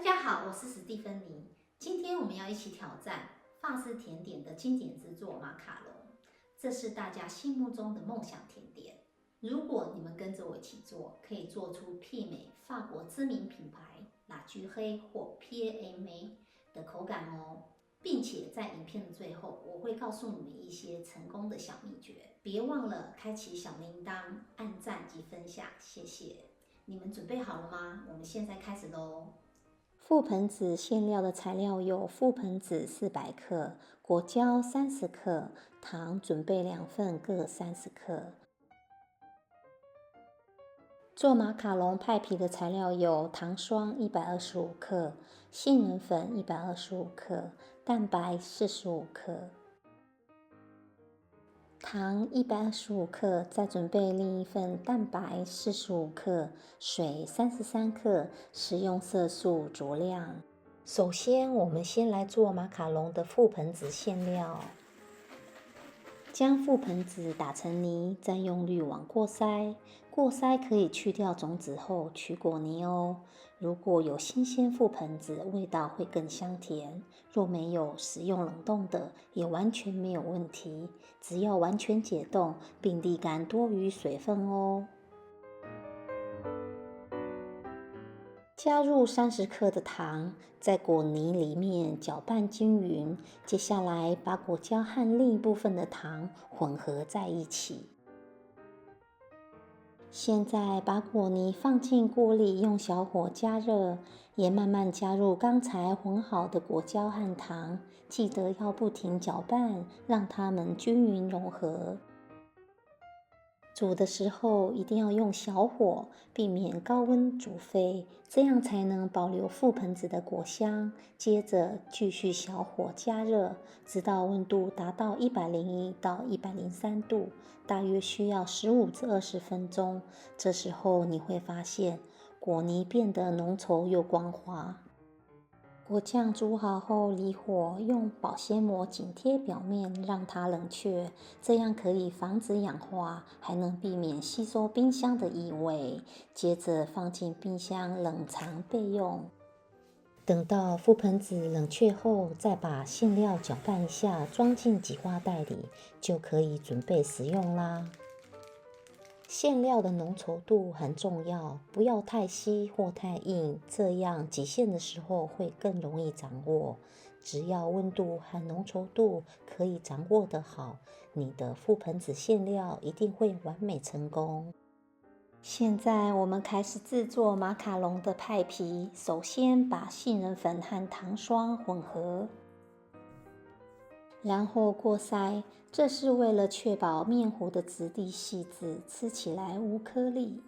家好，我是史蒂芬妮。今天我们要一起挑战法式甜点的经典之作马卡龙，这是大家心目中的梦想甜点。如果你们跟着我一起做，可以做出媲美法国知名品牌拉居黑或 PAMA 的口感哦。并且在影片的最后，我会告诉你们一些成功的小秘诀。别忘了开启小铃铛、按赞及分享，谢谢。你们准备好了吗？我们现在开始喽。覆盆子馅料的材料有覆盆子400克、果胶30克、糖准备2份各30克。做马卡龙派皮的材料有糖霜125克、杏仁粉125克、蛋白45克。糖125克，再准备另一份蛋白45克、水33克，食用色素酌量。首先，我们先来做马卡龙的覆盆子馅料。将覆盆子打成泥，再用滤网过筛。过筛可以去掉种子后取果泥哦。如果有新鲜覆盆子，味道会更香甜。若没有，使用冷冻的也完全没有问题，只要完全解冻并沥干多余水分哦。加入30克的糖，在果泥里面搅拌均匀。接下来把果胶和另一部分的糖混合在一起。现在把果泥放进锅里，用小火加热，也慢慢加入刚才混好的果胶和糖，记得要不停搅拌，让它们均匀融合。煮的时候一定要用小火，避免高温煮沸，这样才能保留覆盆子的果香。接着继续小火加热，直到温度达到101到103度，大约需要15至20分钟。这时候你会发现果泥变得浓稠又光滑。果酱煮好后离火，用保鲜膜紧贴表面，让它冷却，这样可以防止氧化，还能避免吸收冰箱的异味。接着放进冰箱冷藏备用。等到覆盆子冷却后，再把馅料搅拌一下，装进挤花袋里，就可以准备食用啦。馅料的浓稠度很重要，不要太稀或太硬，这样挤馅的时候会更容易掌握。只要温度和浓稠度可以掌握得好，你的覆盆子馅料一定会完美成功。现在我们开始制作马卡龙的派皮，首先把杏仁粉和糖霜混合，然后过筛，这是为了确保面糊的质地细致，吃起来无颗粒。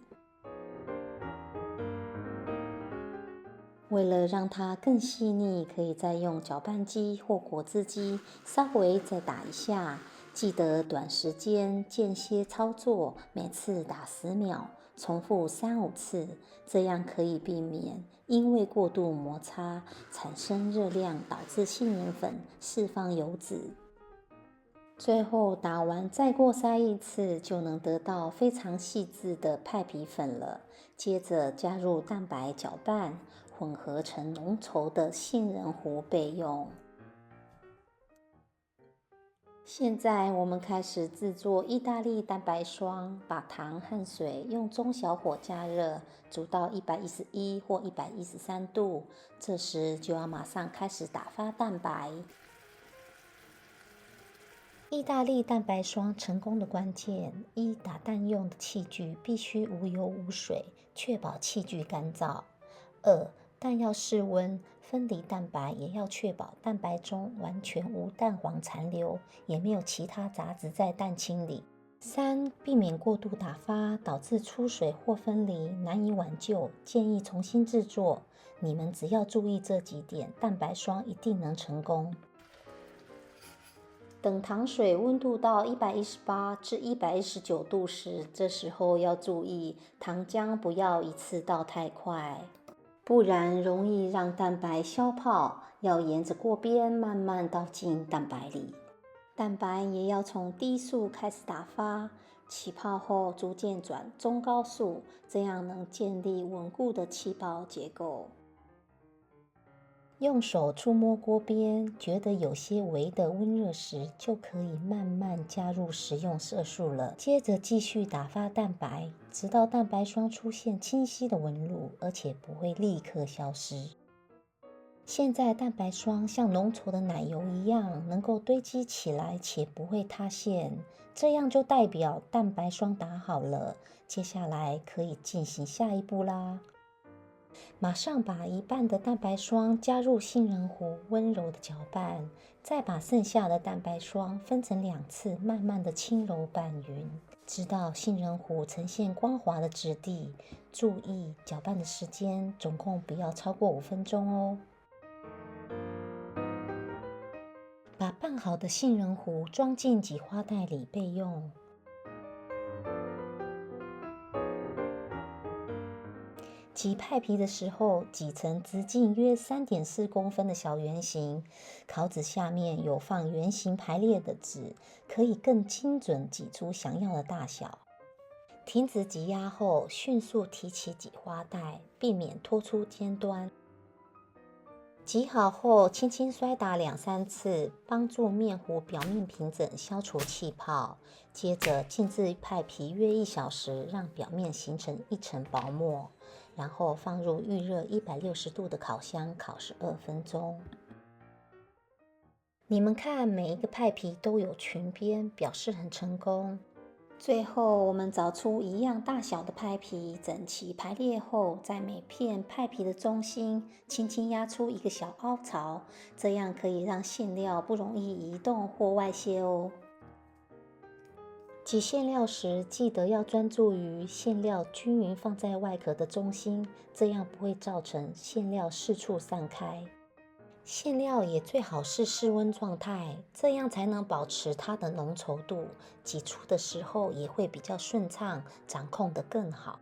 为了让它更细腻，可以再用搅拌机或果汁机稍微再打一下。记得短时间间歇操作，每次打10秒，重复3-5次，这样可以避免因为过度摩擦产生热量，导致杏仁粉释放油脂。最后打完再过筛一次，就能得到非常细致的派皮粉了。接着加入蛋白搅拌，混合成浓稠的杏仁糊备用。现在我们开始制作意大利蛋白霜，把糖和水用中小火加热，煮到111或113度。这时就要马上开始打发蛋白。意大利蛋白霜成功的关键：一、打蛋用的器具必须无油无水，确保器具干燥；二、蛋要室温，分离蛋白也要确保蛋白中完全无蛋黄残留，也没有其他杂质在蛋清里；三、避免过度打发，导致出水或分离，难以挽救，建议重新制作。你们只要注意这几点，蛋白霜一定能成功。等糖水温度到118至119度时，这时候要注意糖浆不要一次倒太快，不然容易让蛋白消泡，要沿着锅边慢慢倒进蛋白里。蛋白也要从低速开始打发，起泡后逐渐转中高速，这样能建立稳固的气泡结构。用手触摸锅边，觉得有些微的温热时，就可以慢慢加入食用色素了。接着继续打发蛋白，直到蛋白霜出现清晰的纹路，而且不会立刻消失。现在蛋白霜像浓稠的奶油一样，能够堆积起来且不会塌陷，这样就代表蛋白霜打好了。接下来可以进行下一步啦。马上把一半的蛋白霜加入杏仁糊，温柔的搅拌，再把剩下的蛋白霜分成2次，慢慢的轻柔拌匀，直到杏仁糊呈现光滑的质地。注意搅拌的时间总共不要超过5分钟哦。把拌好的杏仁糊装进挤花袋里备用。挤派皮的时候，挤成直径约3.4公分的小圆形，烤纸下面有放圆形排列的纸，可以更精准挤出想要的大小。停止挤压后，迅速提起挤花袋，避免拖出尖端。挤好后，轻轻摔打2-3次，帮助面糊表面平整，消除气泡。接着静置派皮约1小时，让表面形成一层薄膜，然后放入预热160度的烤箱烤12分钟。你们看，每一个派皮都有裙边，表示很成功。最后，我们找出一样大小的派皮，整齐排列后，在每片派皮的中心轻轻压出一个小凹槽，这样可以让馅料不容易移动或外泄哦。挤馅料时，记得要专注于馅料均匀放在外壳的中心，这样不会造成馅料四处散开。馅料也最好是室温状态，这样才能保持它的浓稠度，挤出的时候也会比较顺畅，掌控得更好。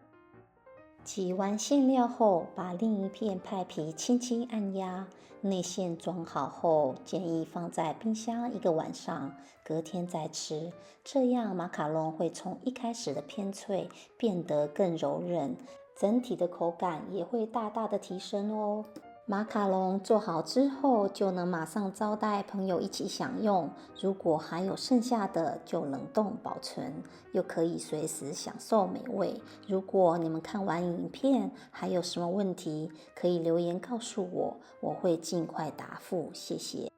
挤完馅料后，把另一片派皮轻轻按压，内馅装好后，建议放在冰箱1个晚上，隔天再吃，这样马卡龙会从一开始的偏脆变得更柔韧，整体的口感也会大大的提升哦。马卡龙做好之后，就能马上招待朋友一起享用。如果还有剩下的，就冷冻保存，又可以随时享受美味。如果你们看完影片还有什么问题，可以留言告诉我，我会尽快答复。谢谢。